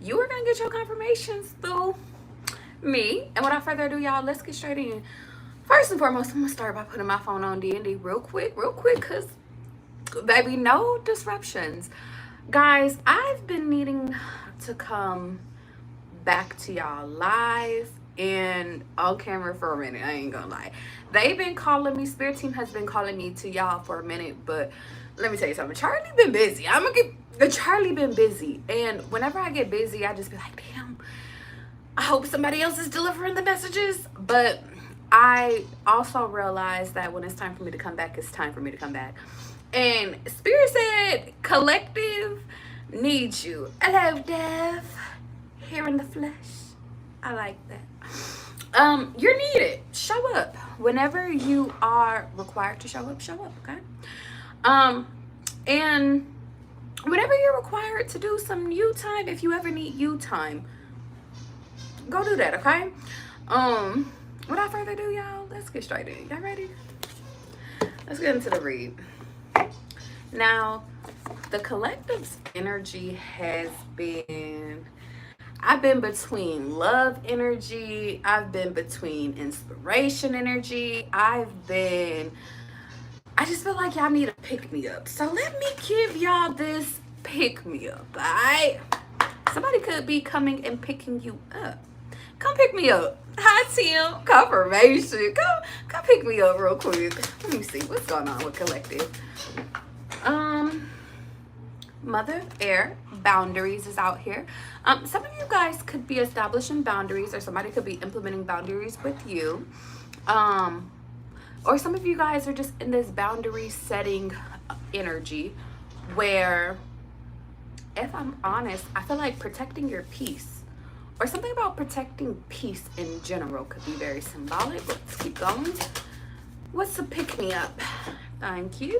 You are going to get your confirmations through me. And without further ado, y'all, let's get straight in. First and foremost, I'm going to start by putting my phone on D&D real quick, because, baby, no disruptions. Guys, I've been needing to come back to y'all live and on camera for a minute. I ain't gonna lie. They've been calling me, Spirit Team has been calling me to y'all for a minute, but let me tell you something. Charlie been busy. Charlie been busy. And whenever I get busy, I just be like, damn, I hope somebody else is delivering the messages. But I also realize that when it's time for me to come back, it's time for me to come back. And Spirit said, collective needs you. Hello, Dev. Here in the flesh. I like that. You're needed. Show up. Whenever you are required to show up, okay? And whenever you're required to do some you time, if you ever need you time, go do that, okay? Without further ado, y'all, let's get straight in. Y'all ready? Let's get into the read. Now, the collective's energy has been, I've been between love energy, I've been between inspiration energy, I just feel like y'all need a pick-me-up. So let me give y'all this pick-me-up, alright? Somebody could be coming and picking you up. Come pick me up. Hi, Tim. Confirmation. Come pick me up real quick. Let me see what's going on with collective. Mother Air boundaries is out here. Some of you guys could be establishing boundaries, or somebody could be implementing boundaries with you. Or some of you guys are just in this boundary setting energy where, if I'm honest, I feel like protecting your peace or something about protecting peace in general could be very symbolic. Let's keep going. What's the pick me up? Thank you.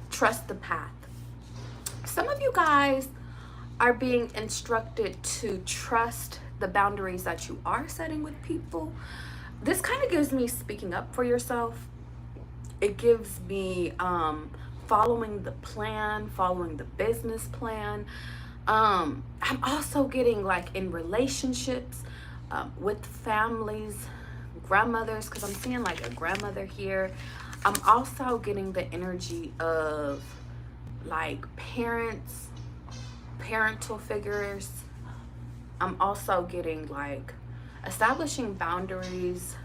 Trust the path. Some of you guys are being instructed to trust the boundaries that you are setting with people. This kind of gives me speaking up for yourself. It gives me following the plan, following the business plan. I'm also getting like in relationships with families, grandmothers, because I'm seeing like a grandmother here. I'm also getting the energy of like parents, parental figures. I'm also getting like establishing boundaries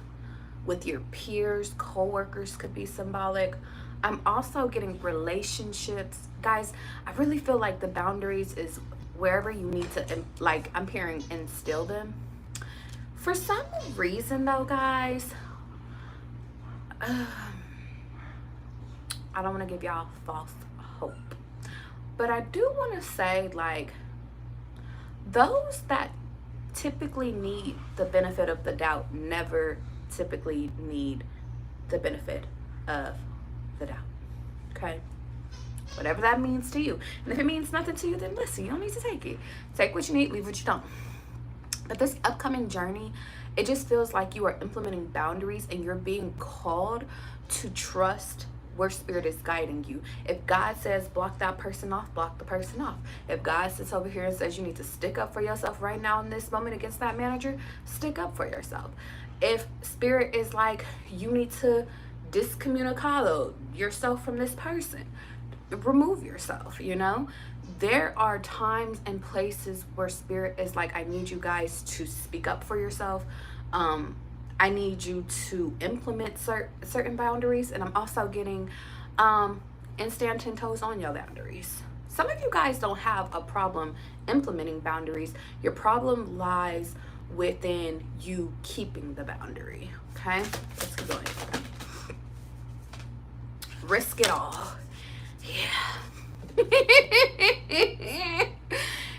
with your peers, co-workers could be symbolic. I'm also getting relationships. Guys, I really feel like the boundaries is wherever you need to, like I'm hearing, instill them. For some reason though, guys, I don't want to give y'all false hope, but I do want to say, like, those that typically need the benefit of the doubt never typically need the benefit of the doubt. Okay, whatever that means to you. And if it means nothing to you, then listen, you don't need to take it. Take what you need, leave what you don't. But this upcoming journey, it just feels like you are implementing boundaries and you're being called to trust where spirit is guiding you. If God says block that person off, block the person off. If God sits over here and says you need to stick up for yourself right now in this moment against that manager, stick up for yourself. If spirit is like you need to discommunicado yourself from this person, remove yourself, you know? There are times and places where spirit is like, I need you guys to speak up for yourself. I need you to implement certain boundaries, and I'm also getting and stand 10 toes on your boundaries. Some of you guys don't have a problem implementing boundaries. Your problem lies within you keeping the boundary. Okay, let's keep going. Risk it all. Yeah.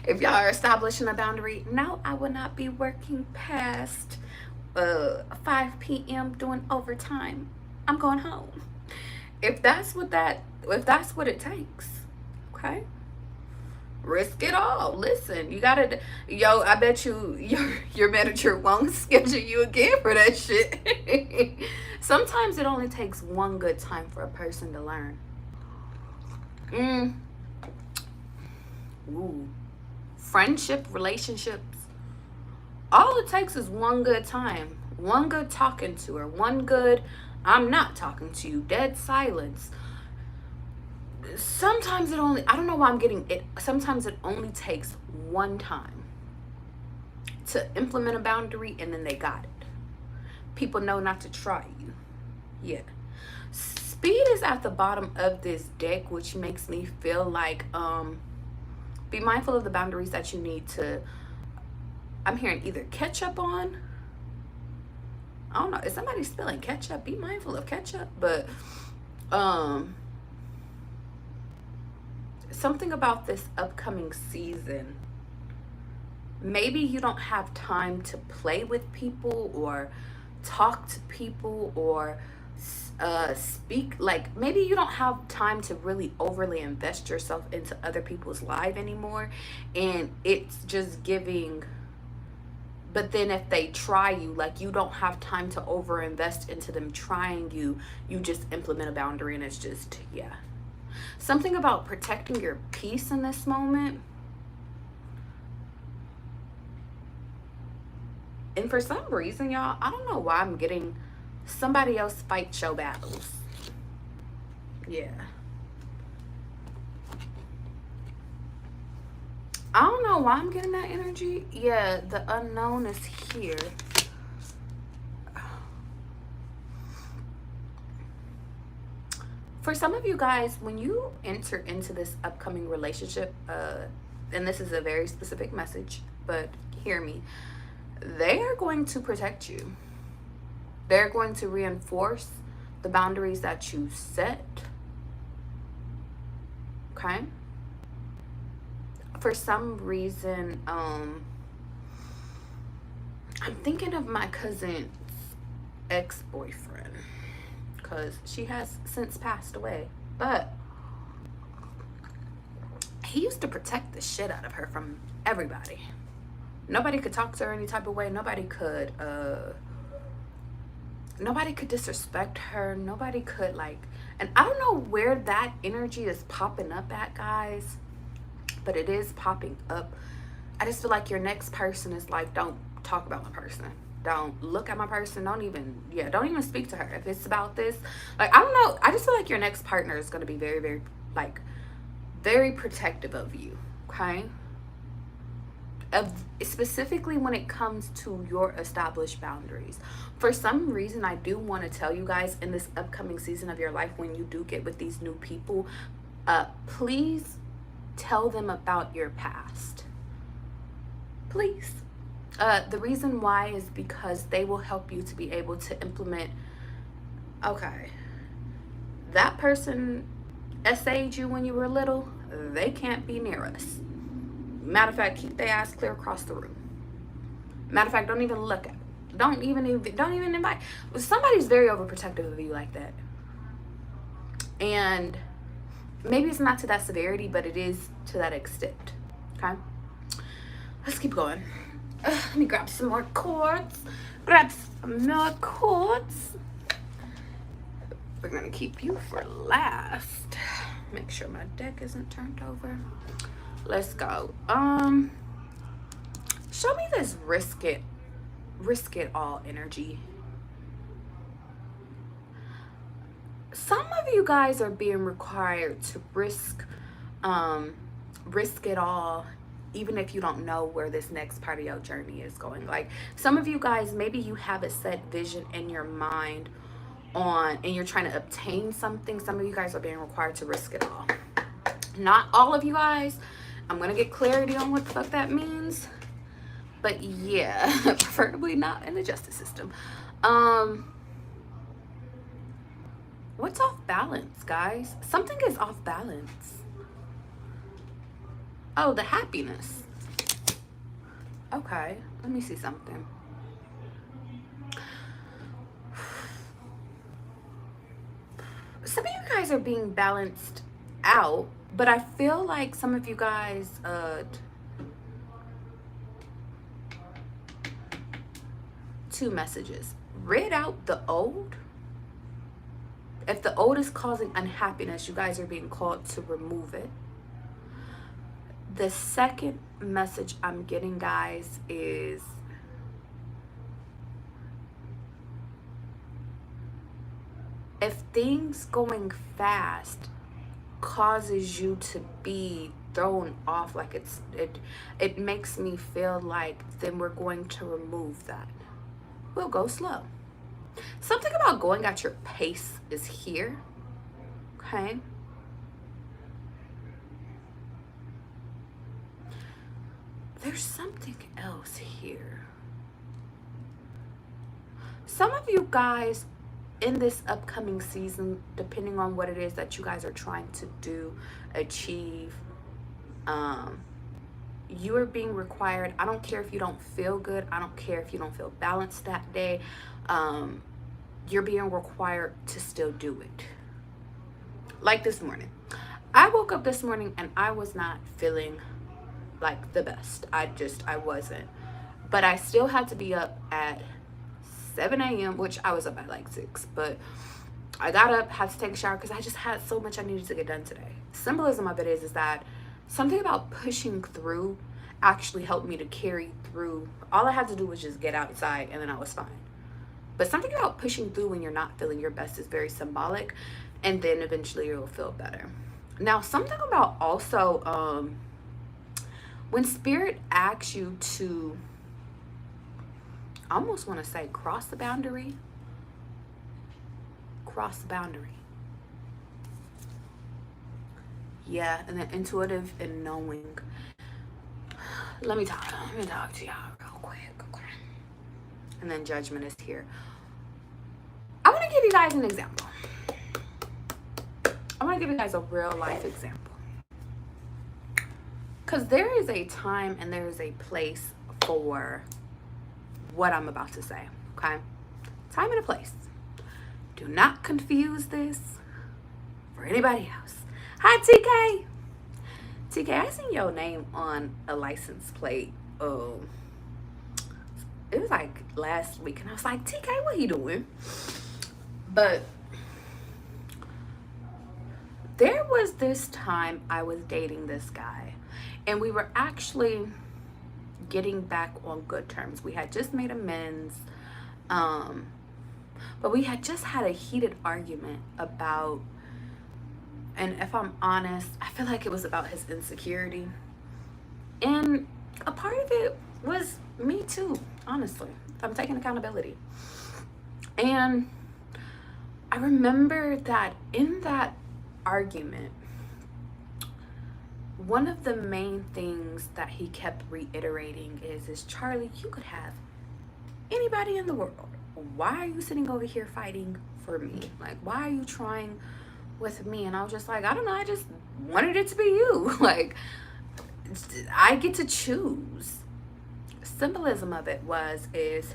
If y'all are establishing a boundary, no, I will not be working past 5 p.m. doing overtime. I'm going home. If that's what it takes, okay? Risk it all. Listen, you gotta, I bet you your manager won't schedule you again for that shit. Sometimes it only takes one good time for a person to learn. Ooh. Friendship, relationships. All it takes is one good time, one good talking to her, one good I'm not talking to you, dead silence. Sometimes it only, I don't know why I'm getting it, sometimes it only takes one time to implement a boundary and then they got it. People know not to try you. Yeah. Speed is at the bottom of this deck, which makes me feel like be mindful of the boundaries that you need to, I'm hearing either catch up on. I don't know, is somebody spilling ketchup? Be mindful of ketchup. But something about this upcoming season, maybe you don't have time to play with people or talk to people or speak, like maybe you don't have time to really overly invest yourself into other people's life anymore, and it's just giving. But then if they try you, like you don't have time to over invest into them trying you, you just implement a boundary and it's just, yeah. Something about protecting your peace in this moment. And for some reason, y'all, I don't know why I'm getting somebody else fight your battles. Yeah. I don't know why I'm getting that energy. Yeah, the unknown is here. For some of you guys, when you enter into this upcoming relationship, and this is a very specific message, but hear me, they are going to protect you. They're going to reinforce the boundaries that you set. Okay? For some reason, I'm thinking of my cousin's ex-boyfriend, because she has since passed away. But he used to protect the shit out of her from everybody. Nobody could talk to her any type of way. Nobody could disrespect her. Nobody could, like, and I don't know where that energy is popping up at, guys, but it is popping up. I just feel like your next person is like, don't talk about my person. Don't look at my person. Don't even speak to her. If it's about this, like, I don't know. I just feel like your next partner is going to be very, very, like, very protective of you. Okay? Specifically when it comes to your established boundaries. For some reason, I do want to tell you guys, in this upcoming season of your life, when you do get with these new people, please tell them about your past. Please. The reason why is because they will help you to be able to implement, okay, that person essayed you when you were little, they can't be near us. Matter of fact, keep their ass clear across the room. Matter of fact, don't even look at it. Don't even invite. Somebody's very overprotective of you like that. And maybe it's not to that severity, but it is to that extent. Okay? Let's keep going. Let me grab some more cords. We're gonna keep you for last. Make sure my deck isn't turned over. Let's go. Show me this risk it all energy. Some of you guys are being required to risk it all, even if you don't know where this next part of your journey is going. Like, some of you guys, maybe you have a set vision in your mind and you're trying to obtain something. Some of you guys are being required to risk it all. Not all of you guys. I'm gonna get clarity on what the fuck that means. But yeah, preferably not in the justice system. What's off balance, guys? Something is off balance. Oh, the happiness. Okay, let me see something. Some of you guys are being balanced out, but I feel like some of you guys, two messages. Rid out the old. If the old is causing unhappiness, you guys are being called to remove it. The second message I'm getting, guys, is if things going fast causes you to be thrown off, like it makes me feel like, then we're going to remove that. We'll go slow. Something about going at your pace is here. Okay. There's something else here. Some of you guys in this upcoming season, depending on what it is that you guys are trying to do, achieve, you are being required. I don't care if you don't feel good. I don't care if you don't feel balanced that day. You're being required to still do it. Like this morning. I woke up this morning and I was not feeling like the best. I wasn't. But I still had to be up at 7 a.m., which I was up at like 6. But I got up, had to take a shower because I just had so much I needed to get done today. Symbolism of it is that something about pushing through actually helped me to carry through. All I had to do was just get outside and then I was fine. But something about pushing through when you're not feeling your best is very symbolic, and then eventually you'll feel better. Now, something about also when spirit asks you to, I almost want to say cross the boundary. Cross the boundary. Yeah, and then intuitive and knowing. Let me talk to y'all real quick. Okay. And then judgment is here. I want to give you guys an example. I want to give you guys a real life example. Because there is a time and there is a place for what I'm about to say. Okay? Time and a place. Do not confuse this for anybody else. Hi, TK. TK, I seen your name on a license plate. It was like last week, and I was like, TK, what are you doing? But there was this time I was dating this guy, and we were actually getting back on good terms. We had just made amends, but we had just had a heated argument about, and if I'm honest, I feel like it was about his insecurity. And a part of it was me too, honestly. I'm taking accountability. And I remember that in that argument, one of the main things that he kept reiterating is Charlie, you could have anybody in the world. Why are you sitting over here fighting for me? Like, why are you trying with me? And I was just like, I don't know, I just wanted it to be you. Like, I get to choose. Symbolism of it is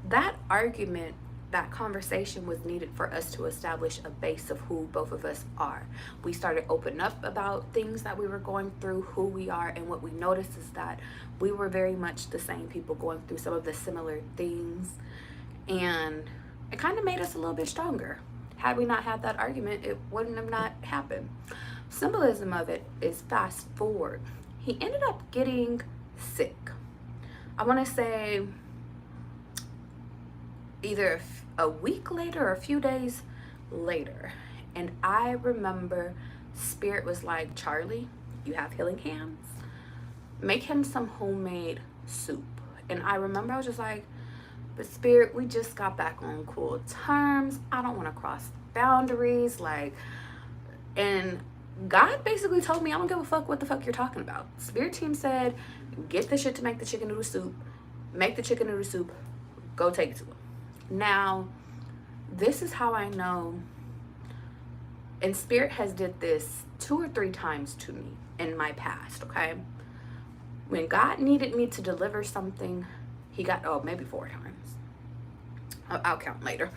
that argument, that conversation was needed for us to establish a base of who both of us are. We started opening up about things that we were going through, who we are, and what we noticed is that we were very much the same people going through some of the similar things, and it kind of made us a little bit stronger. Had we not had that argument, it wouldn't have not happened. Symbolism of it is fast forward. He ended up getting sick. I want to say either a week later or a few days later. And I remember Spirit was like, Charlie, you have healing hands. Make him some homemade soup. And I remember I was just like, but Spirit, we just got back on cool terms. I don't want to cross boundaries. Like, and God basically told me, I don't give a fuck what the fuck you're talking about. Spirit team said, get the shit to make the chicken noodle soup. Make the chicken noodle soup. Go take it to him. Now, this is how I know, and Spirit has did this 2 or 3 times to me in my past, okay? When God needed me to deliver something, he got, maybe 4 times. I'll count later.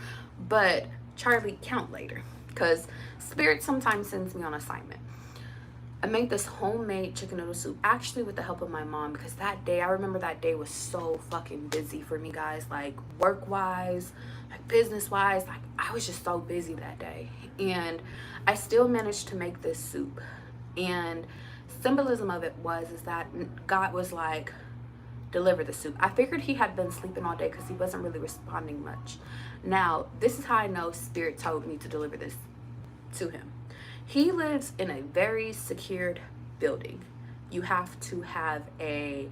But Charlie, count later. Because Spirit sometimes sends me on assignment. I made this homemade chicken noodle soup, actually with the help of my mom, because that day, I remember that day was so fucking busy for me, guys, like work-wise, like business-wise, like I was just so busy that day. And I still managed to make this soup. And symbolism of it is that God was like, deliver the soup. I figured he had been sleeping all day because he wasn't really responding much. Now, this is how I know Spirit told me to deliver this to him. He lives in a very secured building. You have to have a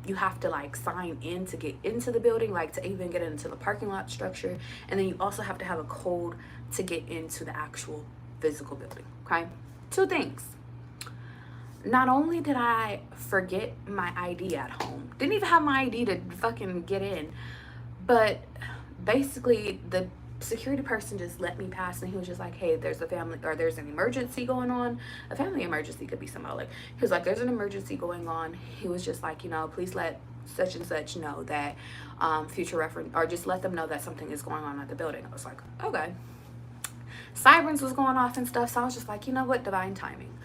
you have to like sign in to get into the building, like to even get into the parking lot structure, and then you also have to have a code to get into the actual physical building. Okay, two things. Not only did I forget my ID at home, didn't even have my ID to fucking get in, but basically the security person just let me pass, and he was just like, hey, there's a family, or there's an emergency going on. A family emergency could be symbolic. He was like, there's an emergency going on. He was just like, you know, please let such and such know that future reference, or just let them know that something is going on at the building. I was like, okay. Sirens was going off and stuff, so I was just like, you know what, divine timing.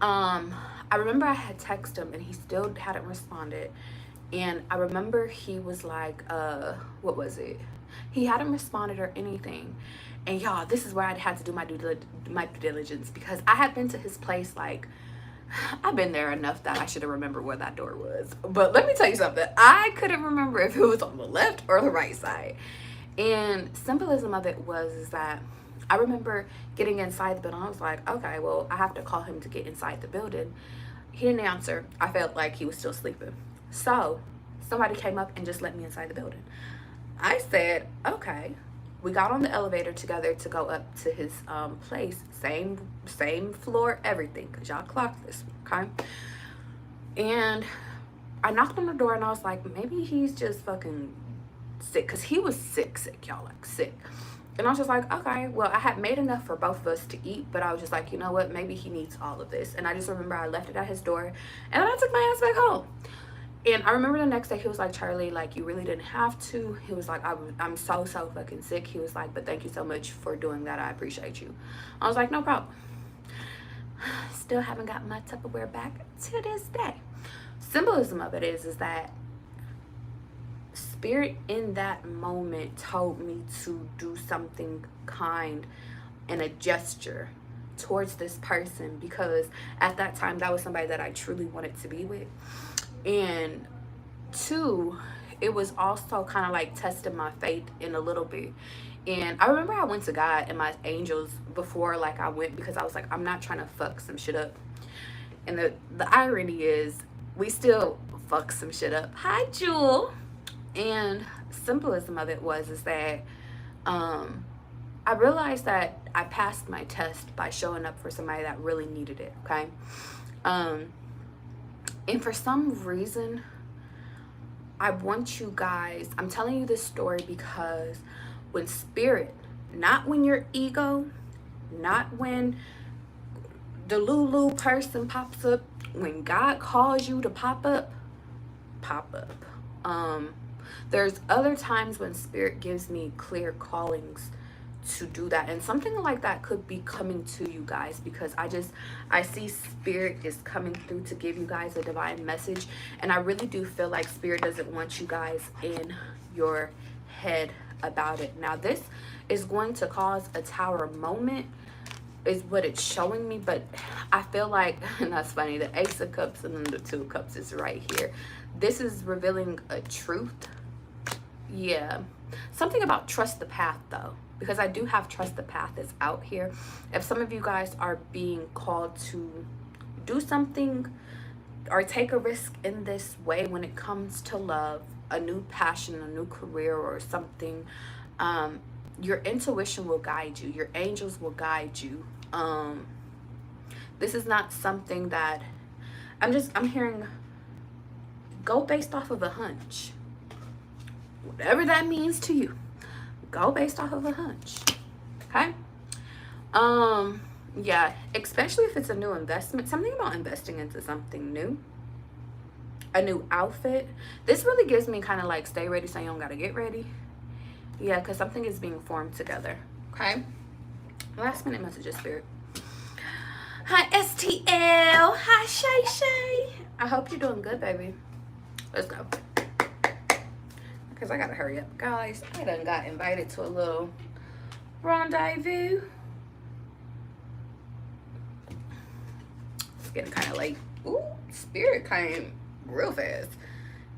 I remember I had texted him and he still hadn't responded, and I remember he was like, what was it? He hadn't responded or anything. And y'all, this is where I had to do my due diligence, because I had been to his place, like, I've been there enough that I should have remembered where that door was. But let me tell you something, I couldn't remember if it was on the left or the right side. And symbolism of it was that I remember getting inside the building. I was like, okay, well, I have to call him to get inside the building. He didn't answer. I felt like he was still sleeping. So somebody came up and just let me inside the building. I said, okay. We got on the elevator together to go up to his place. Same floor, everything, because y'all clocked this, okay? And I knocked on the door and I was like, maybe he's just fucking sick, because he was sick, y'all, like sick. And I was just like, okay, well, I had made enough for both of us to eat, but I was just like, you know what, maybe he needs all of this. And I just remember I left it at his door, and then I took my ass back home. And I remember the next day he was like, Charlie, like, you really didn't have to. He was like, I'm so fucking sick. He was like, but thank you so much for doing that. I appreciate you. I was like, no problem. Still haven't got my Tupperware back to this day. Symbolism of it is that Spirit in that moment told me to do something kind and a gesture towards this person, because at that time that was somebody that I truly wanted to be with. And two, it was also kind of like testing my faith in a little bit. And I remember I went to God and my angels before, like, I went, because I was like, I'm not trying to fuck some shit up. And the irony is we still fuck some shit up. Hi, Jewel. And symbolism of it is that I realized that I passed my test by showing up for somebody that really needed it, okay? And for some reason, I want you guys, I'm telling you this story because when Spirit, not when your ego, not when the Lulu person pops up, when God calls you to pop up. There's other times when Spirit gives me clear callings to do that, and something like that could be coming to you guys, because I see Spirit is coming through to give you guys a divine message. And I really do feel like Spirit doesn't want you guys in your head about it. Now, this is going to cause a tower moment, is what it's showing me, but I feel like, and that's funny, the Ace of Cups and then the Two of Cups is right here. This is revealing a truth. Yeah, something about trust the path, though, because I do have trust the path is out here. If some of you guys are being called to do something or take a risk in this way when it comes to love, a new passion, a new career, or something, your intuition will guide you. Your angels will guide you. This is not something that I'm hearing. Go based off of a hunch. Whatever that means to you, go based off of a hunch. Okay? Yeah, especially if it's a new investment, something about investing into something new, a new outfit. This really gives me kind of like stay ready so you don't gotta get ready. Yeah, because something is being formed together. Okay? Last minute messages, Spirit. Hi, STL. Hi, Shay Shay. I hope you're doing good, baby. Let's go. Because I gotta hurry up. Guys, I done got invited to a little rendezvous. getting kind of late. Ooh, Spirit came real fast.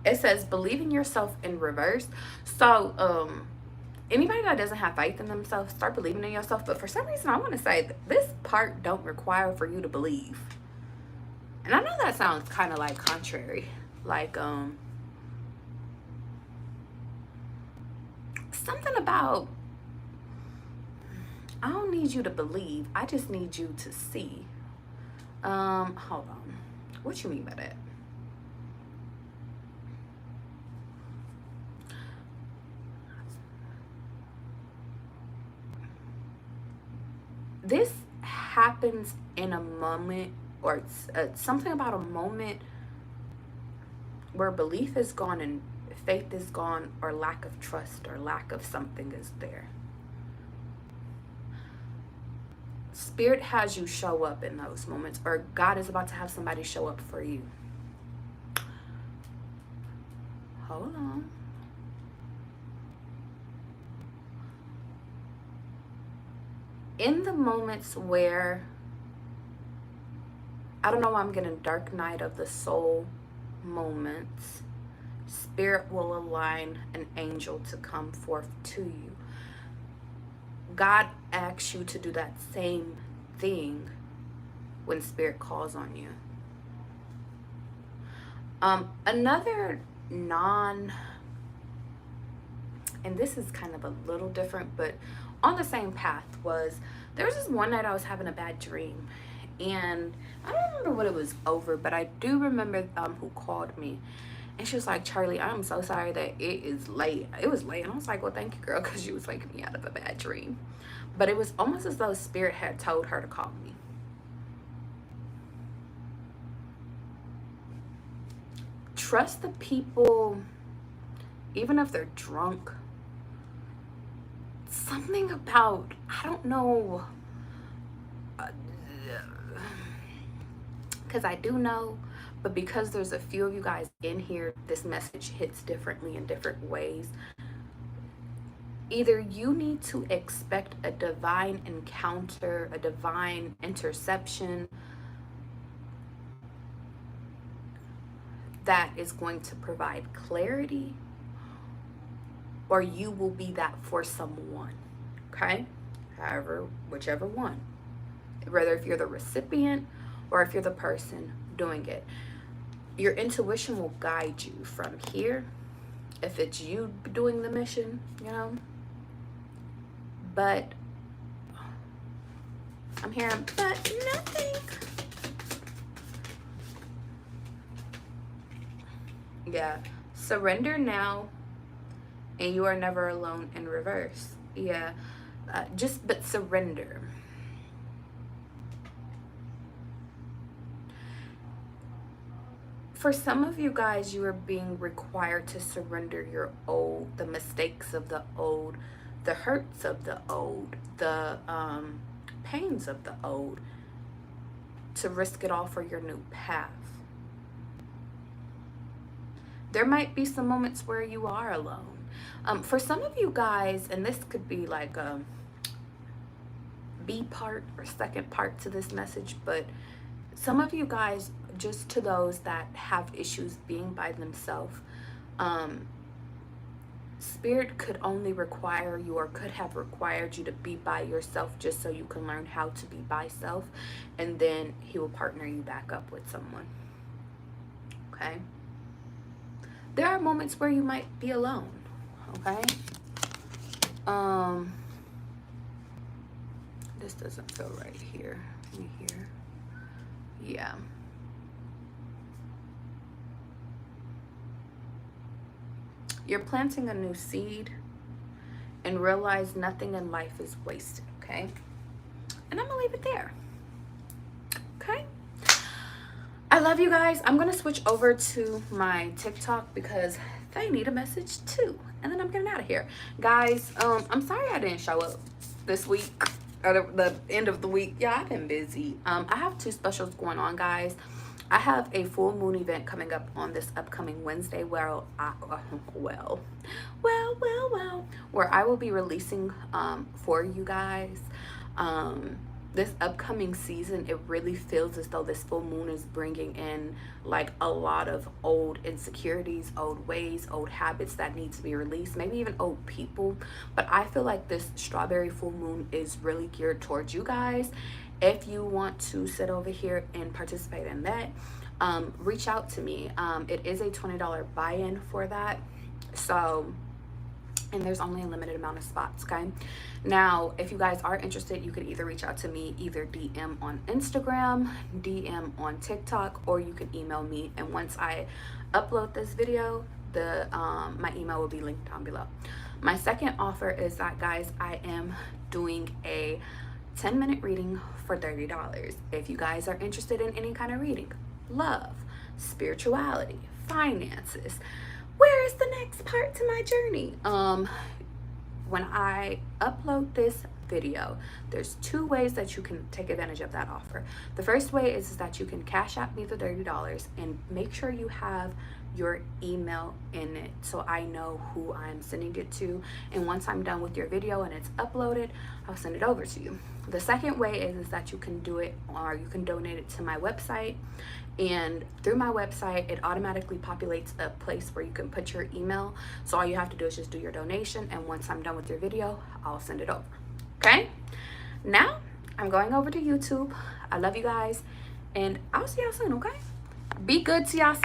It says believing yourself in reverse. So, anybody that doesn't have faith in themselves, start believing in yourself. But for some reason, I want to say that this part don't require for you to believe. And I know that sounds kind of like contrary. Like, something about, I don't need you to believe. I just need you to see. Hold on. What you mean by that? This happens in a moment, or something about a moment where belief is gone and faith is gone, or lack of trust or lack of something is there. Spirit has you show up in those moments, or God is about to have somebody show up for you. Hold on. In the moments where, I don't know why I'm getting dark night of the soul moments, Spirit will align an angel to come forth to you. God asks you to do that same thing when Spirit calls on you. Another and this is kind of a little different, but on the same path, was there was this one night I was having a bad dream, and I don't remember what it was over, but I do remember who called me, and she was like, Charlie, I'm so sorry that it is late. It was late, and I was like, well, thank you, girl, because you was waking me out of a bad dream. But it was almost as though Spirit had told her to call me. Trust the people, even if they're drunk. Something about, I don't know, because I do know, but because there's a few of you guys in here, this message hits differently in different ways. Either you need to expect a divine encounter, a divine interception that is going to provide clarity, or you will be that for someone, okay? However, whichever one. Whether if you're the recipient or if you're the person doing it. Your intuition will guide you from here, if it's you doing the mission, you know? But I'm hearing, but nothing. Yeah, surrender now, and you are never alone in reverse. Yeah, but surrender. For some of you guys, you are being required to surrender your old, the mistakes of the old, the hurts of the old, the pains of the old, to risk it all for your new path. There might be some moments where you are alone. For some of you guys, and this could be like a B part or second part to this message, but some of you guys, just to those that have issues being by themselves, Spirit could only require you, or could have required you, to be by yourself just so you can learn how to be by self, and then he will partner you back up with someone. Okay? There are moments where you might be alone. Okay? This doesn't feel right here. Let me hear. Yeah. You're planting a new seed and realize nothing in life is wasted, okay? And I'm gonna leave it there, okay? I love you guys. I'm gonna switch over to my TikTok because they need a message too. And then I'm getting out of here. Guys, I'm sorry I didn't show up this week, or the end of the week. Yeah, I've been busy. I have 2 specials going on, guys. I have a full moon event coming up on this upcoming Wednesday where where I will be releasing for you guys this upcoming season, it really feels as though this full moon is bringing in like a lot of old insecurities, old ways, old habits that need to be released, maybe even old people. But I feel like this strawberry full moon is really geared towards you guys. If you want to sit over here and participate in that, reach out to me. It is a $20 buy-in for that. So, and there's only a limited amount of spots, okay? Now, if you guys are interested, you could either reach out to me, either DM on Instagram, DM on TikTok, or you can email me. And once I upload this video, my email will be linked down below. My second offer is that, guys, I am doing a 10-minute reading for $30. If you guys are interested in any kind of reading, love, spirituality, finances, where is the next part to my journey? When I upload this video, there's 2 ways that you can take advantage of that offer. The first way is that you can cash out me the $30 and make sure you have your email in it so I know who I'm sending it to. And once I'm done with your video and it's uploaded, I'll send it over to you. The second way is that you can do it, or you can donate it to my website. And through my website, it automatically populates a place where you can put your email. So all you have to do is just do your donation, and once I'm done with your video, I'll send it over. Okay? Now, I'm going over to YouTube. I love you guys, and I'll see y'all soon, okay? Be good to yourself.